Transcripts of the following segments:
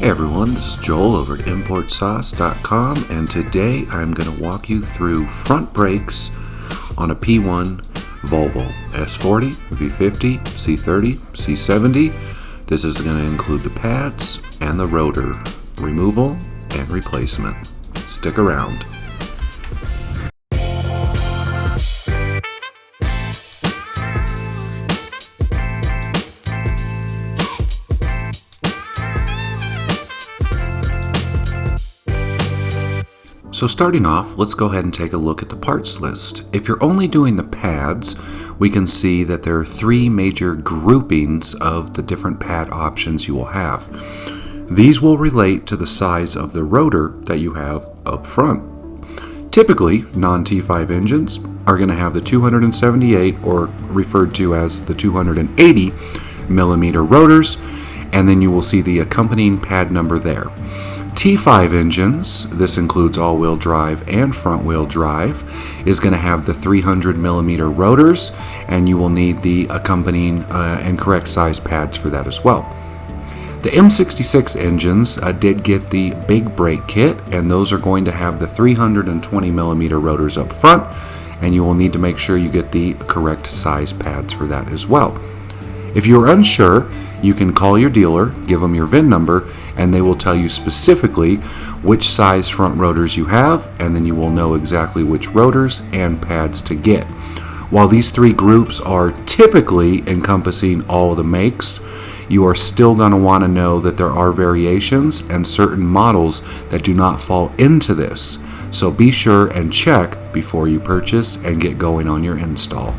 Hey everyone, this is Joel over at ImportSauce.com, and today I'm going to walk you through front brakes on a P1 Volvo S40, V50, C30, C70. This is going to include the pads and the rotor removal and replacement. Stick around. So starting off, let's go ahead and take a look at the parts list. If you're only doing the pads, we can see that there are three major groupings of the different pad options you will have. These will relate to the size of the rotor that you have up front. Typically, non-T5 engines are going to have the 278, or referred to as the 280 millimeter rotors, and then you will see the accompanying pad number there. T5 engines, this includes all-wheel drive and front-wheel drive, is going to have the 300 millimeter rotors, and you will need the accompanying and correct size pads for that as well. The M66 engines did get the big brake kit, and those are going to have the 320 millimeter rotors up front, and you will need to make sure you get the correct size pads for that as well. If you're unsure, you can call your dealer, give them your VIN number, and they will tell you specifically which size front rotors you have, and then you will know exactly which rotors and pads to get. While these three groups are typically encompassing all the makes, you are still going to want to know that there are variations and certain models that do not fall into this. So be sure and check before you purchase and get going on your install.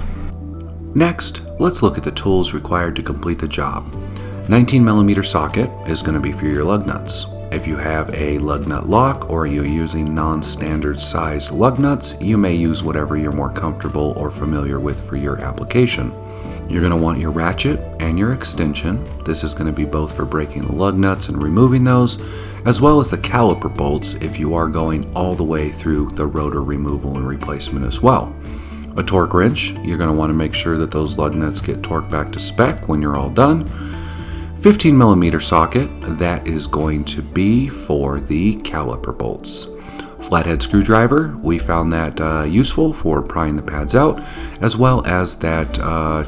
Next, let's look at the tools required to complete the job. 19mm socket is going to be for your lug nuts. If you have a lug nut lock or you're using non-standard size lug nuts, you may use whatever you're more comfortable or familiar with for your application. You're going to want your ratchet and your extension. This is going to be both for breaking the lug nuts and removing those, as well as the caliper bolts if you are going all the way through the rotor removal and replacement as well. A torque wrench, you're going to want to make sure that those lug nuts get torqued back to spec when you're all done. 15mm socket, that is going to be for the caliper bolts. Flathead screwdriver, we found that useful for prying the pads out, as well as that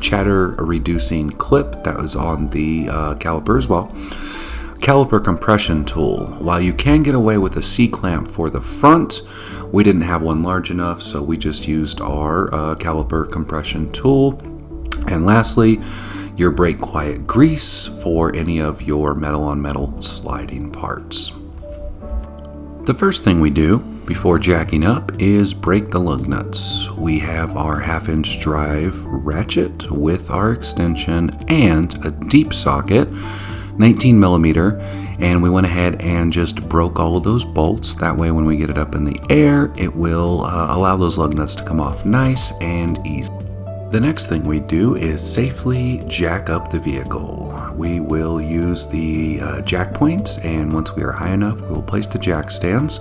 chatter reducing clip that was on the caliper as well. Caliper compression tool. While you can get away with a C-clamp for the front, we didn't have one large enough, so we just used our caliper compression tool. And lastly, your brake quiet grease for any of your metal-on-metal sliding parts. The first thing we do before jacking up is break the lug nuts. We have our 1/2-inch drive ratchet with our extension and a deep socket, 19mm, and we went ahead and just broke all of those bolts. That way when we get it up in the air, it will allow those lug nuts to come off nice and easy. The next thing we do is safely jack up the vehicle. We will use the jack points, and once we are high enough, we will place the jack stands.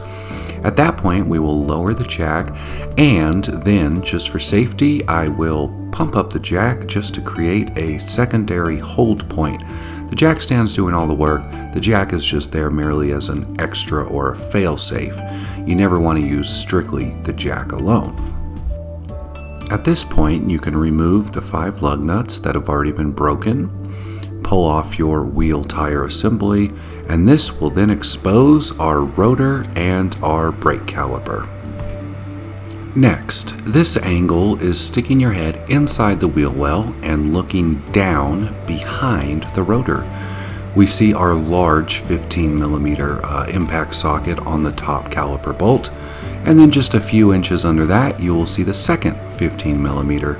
At that point, we will lower the jack, and then just for safety, I will pump up the jack just to create a secondary hold point. The jack stand's doing all the work. The jack is just there merely as an extra or a fail-safe. You never want to use strictly the jack alone. At this point, you can remove the 5 lug nuts that have already been broken, pull off your wheel tire assembly, and this will then expose our rotor and our brake caliper. Next, this angle is sticking your head inside the wheel well and looking down behind the rotor. We see our large 15mm impact socket on the top caliper bolt, and then just a few inches under that, you will see the second 15mm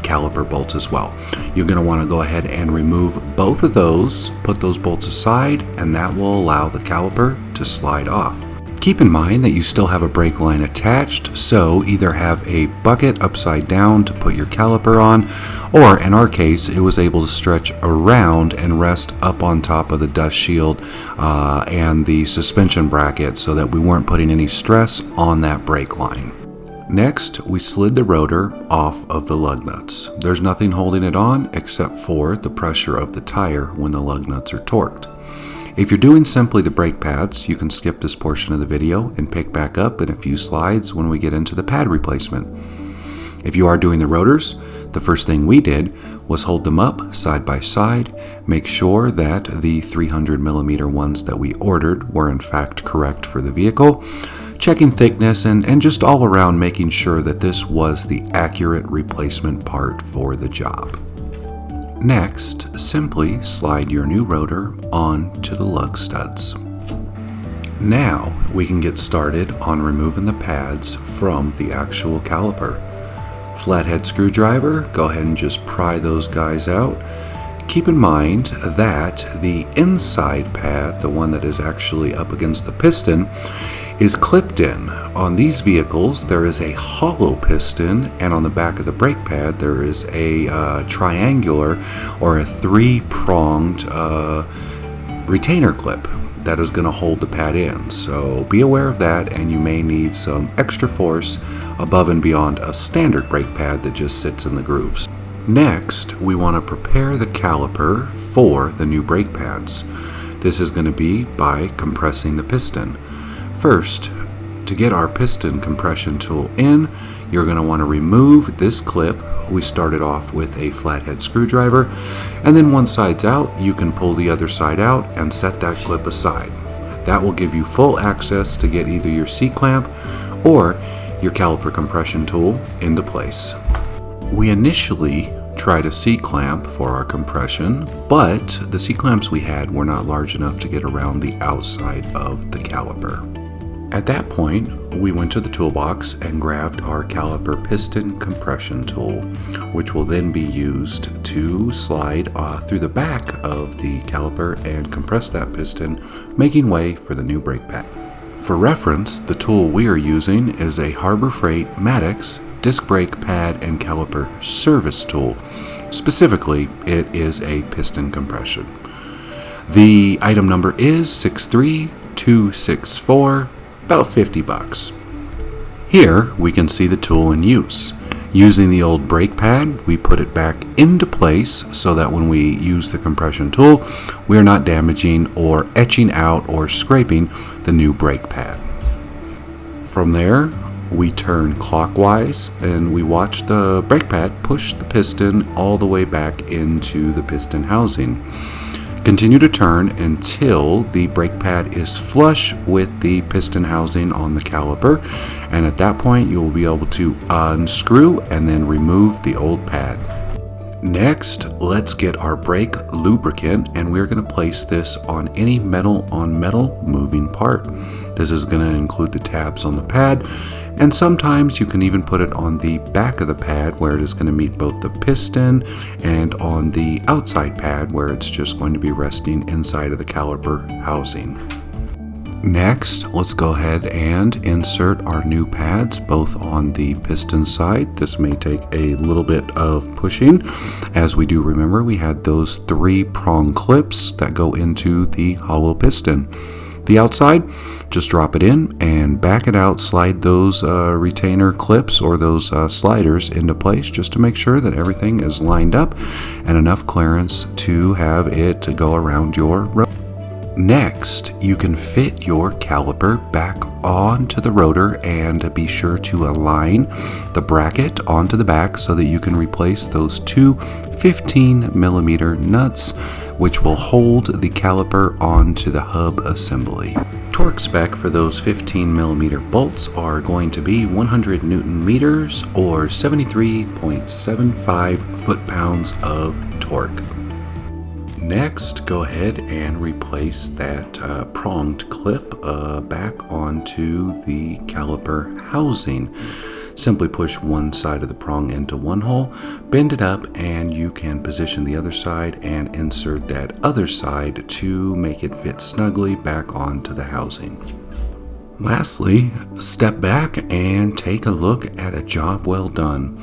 caliper bolt as well. You're going to want to go ahead and remove both of those, put those bolts aside, and that will allow the caliper to slide off. Keep in mind that you still have a brake line attached, so either have a bucket upside down to put your caliper on, or in our case, it was able to stretch around and rest up on top of the dust shield and the suspension bracket so that we weren't putting any stress on that brake line. Next, we slid the rotor off of the lug nuts. There's nothing holding it on except for the pressure of the tire when the lug nuts are torqued. If you're doing simply the brake pads, you can skip this portion of the video and pick back up in a few slides when we get into the pad replacement. If you are doing the rotors, the first thing we did was hold them up side by side, make sure that the 300mm ones that we ordered were in fact correct for the vehicle, checking thickness and just all around making sure that this was the accurate replacement part for the job. Next, simply slide your new rotor onto the lug studs. Now we can get started on removing the pads from the actual caliper. Flathead screwdriver, go ahead and just pry those guys out. Keep in mind that the inside pad, the one that is actually up against the piston, is clipped in. On these vehicles there is a hollow piston, and on the back of the brake pad there is a triangular or a three-pronged retainer clip that is going to hold the pad in. So be aware of that, and you may need some extra force above and beyond a standard brake pad that just sits in the grooves. Next, we want to prepare the caliper for the new brake pads. This is going to be by compressing the piston. First, to get our piston compression tool in, you're going to want to remove this clip. We started off with a flathead screwdriver, and then one side's out, you can pull the other side out and set that clip aside. That will give you full access to get either your C-clamp or your caliper compression tool into place. We initially tried a C-clamp for our compression, but the C-clamps we had were not large enough to get around the outside of the caliper. At that point, we went to the toolbox and grabbed our caliper piston compression tool, which will then be used to slide through the back of the caliper and compress that piston, making way for the new brake pad. For reference, the tool we are using is a Harbor Freight Maddox disc brake pad and caliper service tool. Specifically, it is a piston compression. The item number is 63264. About $50. Here we can see the tool in use. Using the old brake pad, we put it back into place so that when we use the compression tool, we are not damaging or etching out or scraping the new brake pad. From there, we turn clockwise and we watch the brake pad push the piston all the way back into the piston housing. Continue to turn until the brake pad is flush with the piston housing on the caliper, and at that point you will be able to unscrew and then remove the old pad. Next, let's get our brake lubricant, and we're going to place this on any metal on metal moving part. This is going to include the tabs on the pad, and sometimes you can even put it on the back of the pad where it is going to meet both the piston, and on the outside pad where it's just going to be resting inside of the caliper housing. Next, let's go ahead and insert our new pads both on the piston side. This may take a little bit of pushing, as we do remember we had those three-prong clips that go into the hollow piston. The outside, just drop it in and back it out, slide those retainer clips or those sliders into place just to make sure that everything is lined up and enough clearance to have it to go around your rotor. Next, you can fit your caliper back onto the rotor and be sure to align the bracket onto the back so that you can replace those two 15mm nuts, which will hold the caliper onto the hub assembly. Torque spec for those 15mm bolts are going to be 100 Newton meters or 73.75 foot-pounds of torque. Next, go ahead and replace that pronged clip back onto the caliper housing. Simply push one side of the prong into one hole, bend it up, and you can position the other side and insert that other side to make it fit snugly back onto the housing. Lastly, step back and take a look at a job well done.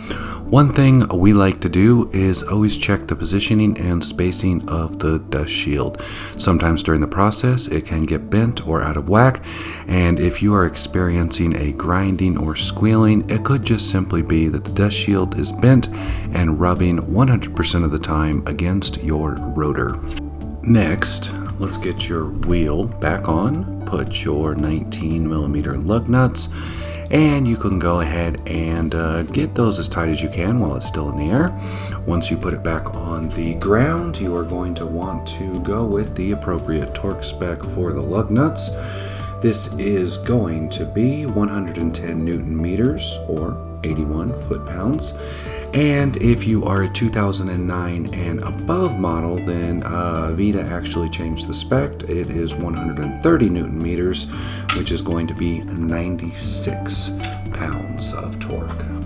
One thing we like to do is always check the positioning and spacing of the dust shield. Sometimes during the process it can get bent or out of whack, and if you are experiencing a grinding or squealing, it could just simply be that the dust shield is bent and rubbing 100% of the time against your rotor. Next, Let's get your wheel back on, put your 19mm lug nuts, and you can go ahead and get those as tight as you can while it's still in the air. Once you put it back on the ground, you are going to want to go with the appropriate torque spec for the lug nuts. This is going to be 110 Newton meters or 81 foot-pounds. And if you are a 2009 and above model, then Vita actually changed the spec. It is 130 Newton meters, which is going to be 96 pounds of torque.